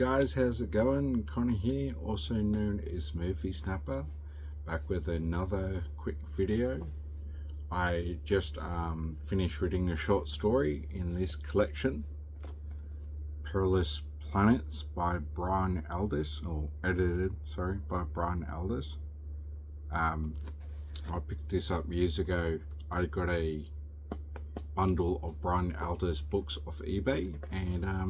guys, how's it going? Connor here, also known as Movie Snapper, back with another quick video. I just finished reading a short story in this collection, Perilous Planets by Brian Aldiss, or edited, sorry, by Brian Aldiss. I picked this up years ago. I got a bundle of Brian Aldiss books off eBay, and I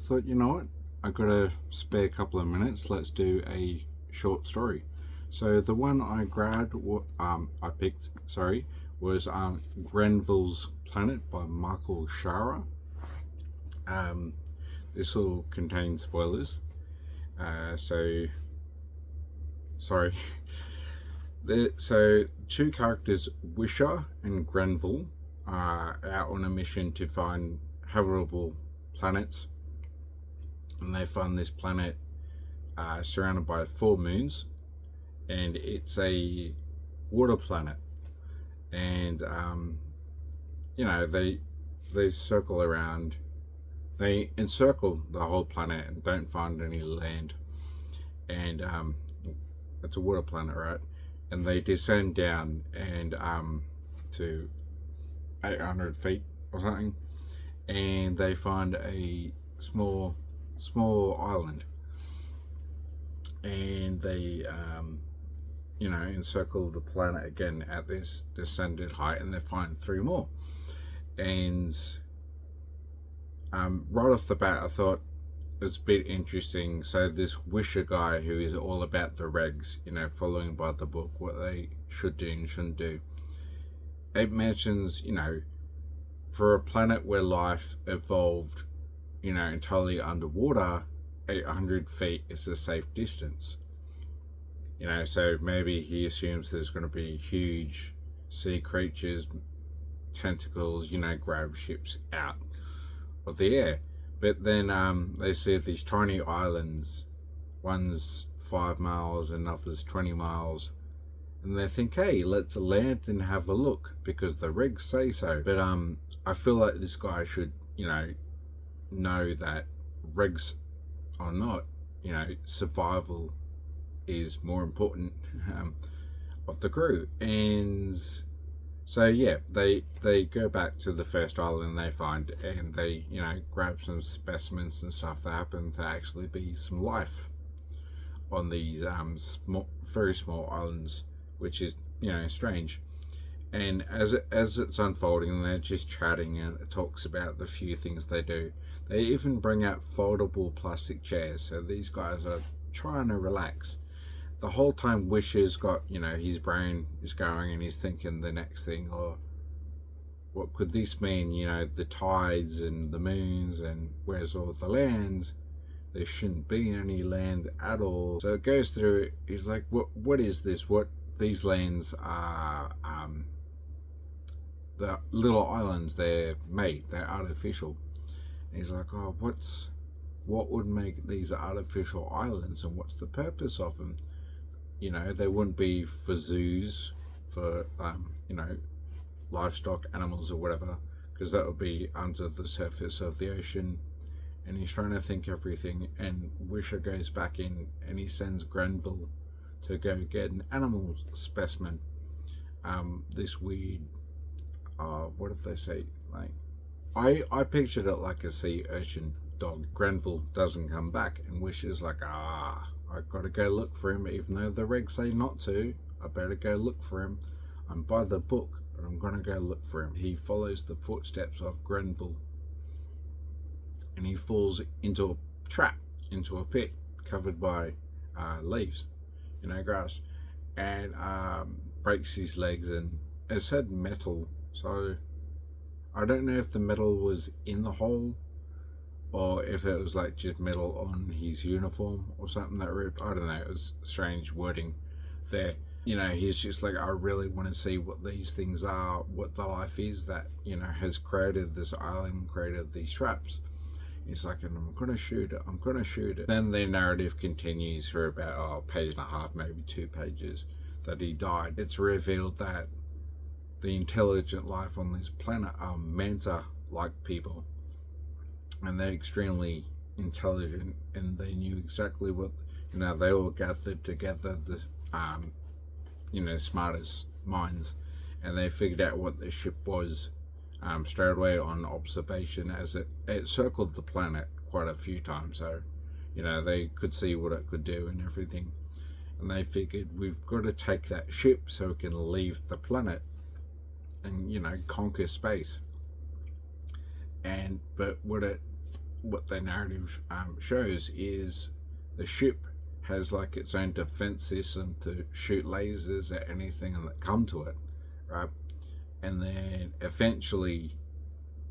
thought, you know what, I got a spare couple of minutes, let's do a short story. So the one I grabbed, was Grenville's Planet by Michael Shaara. This will contain spoilers, so two characters, Wisher and Grenville, are out on a mission to find habitable planets, and they find this planet surrounded by 4 moons, and it's a water planet. And they circle around, they encircle the whole planet and don't find any land, and it's a water planet, right? And they descend down and to 800 feet or something, and they find a small island, and they encircle the planet again at this descended height, and they find 3 more. And right off the bat I thought it's a bit interesting. So this Wisher guy, who is all about the regs, following by the book what they should do and shouldn't do, it mentions, for a planet where life evolved entirely underwater, 800 feet is a safe distance. So maybe he assumes there's going to be huge sea creatures, tentacles, grab ships out of the air. But then they see these tiny islands, one's 5 miles and others 20 miles, and they think, hey, let's land and have a look because the regs say so. But I feel like this guy should know that regs or not, survival is more important of the crew. And so yeah, they go back to the first island they find, and they grab some specimens and stuff. There happen to actually be some life on these very small islands, which is strange. And as it's unfolding, they're just chatting, and it talks about the few things they do. They even bring out foldable plastic chairs, so these guys are trying to relax. The whole time Wisher's got, his brain is going and he's thinking the next thing, or what could this mean, the tides and the moons, and where's all the lands? There shouldn't be any land at all. So it goes through, he's like, what is this? What these lands are, the little islands they're made, they're artificial. And he's like, oh, what would make these artificial islands, and what's the purpose of them? They wouldn't be for zoos, for livestock, animals or whatever, because that would be under the surface of the ocean. And he's trying to think everything, and Wisher goes back in and he sends Grenville to go get an animal specimen. This weird, what did they say, like, I pictured it like a sea urchin dog. Grenville doesn't come back, and Wisher's like, I gotta go look for him, even though the regs say not to. I better go look for him. I'm by the book, but I'm gonna go look for him. He follows the footsteps of Grenville, and he falls into a trap, into a pit covered by leaves, grass, and breaks his legs. And it said metal, so I don't know if the metal was in the hole, or if it was like just metal on his uniform or something that ripped. I don't know, it was strange wording there. He's just like, I really want to see what these things are, what the life is that, has created this island, created these traps. He's like, and I'm gonna shoot it. Then the narrative continues for about a page and a half, maybe 2 pages, that he died. It's revealed that the intelligent life on this planet are manta-like people, and they're extremely intelligent, and they knew exactly what, they all gathered together, the smartest minds, and they figured out what the ship was straight away on observation, as it circled the planet quite a few times, so they could see what it could do and everything. And they figured, we've got to take that ship so it can leave the planet and conquer space. But what the narrative shows is the ship has like its own defense system to shoot lasers at anything that come to it, right? And then eventually,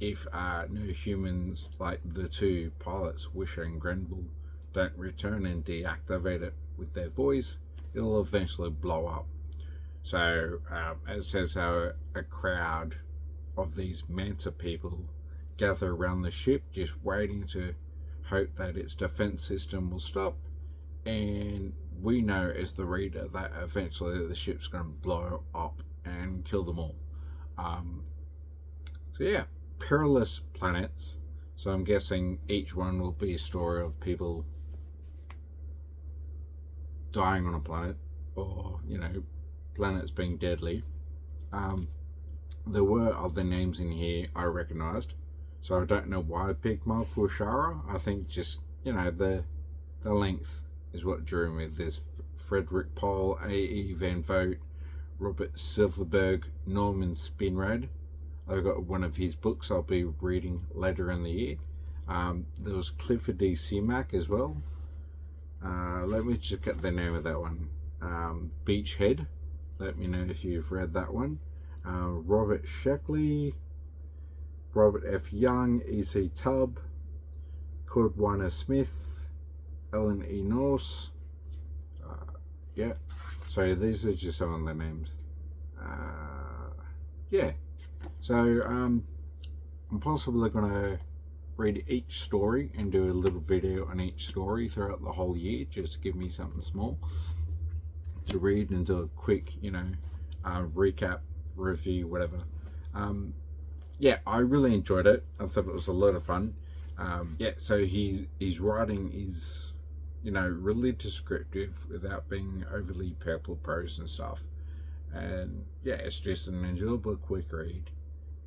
if no humans, like the two pilots, Wisher and Grenville, don't return and deactivate it with their voice, it'll eventually blow up. So it says how a crowd of these Manta people gather around the ship, just waiting to hope that its defense system will stop. And we know as the reader that eventually the ship's going to blow up and kill them all. So yeah, perilous planets. So I'm guessing each one will be a story of people dying on a planet, or planets being deadly. There were other names in here I recognised, so I don't know why I picked Michael Shaara. I think just the length is what drew me. There's Frederick Pohl, A.E. Van Vogt, Robert Silverberg, Norman Spinrad. I got one of his books I'll be reading later in the year. There was Clifford D. Simak as well. Let me just get the name of that one. Beachhead. Let me know if you've read that one. Robert Sheckley, Robert F. Young, E.C. Tubb, Cordwana Smith, Ellen E. Norse. Yeah, so these are just some of the names. Yeah, so I'm possibly going to read each story and do a little video on each story throughout the whole year, just to give me something small to read and do a quick, recap, review, whatever. Yeah, I really enjoyed it. I thought it was a lot of fun. Yeah, so his writing is, really descriptive without being overly purple prose and stuff. And yeah, it's just an enjoyable, quick read.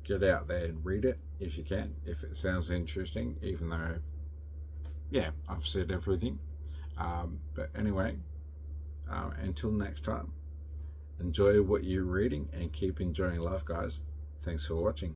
Get out there and read it if you can, if it sounds interesting, even though, yeah, I've said everything. But anyway, until next time, enjoy what you're reading and keep enjoying life, guys. Thanks for watching.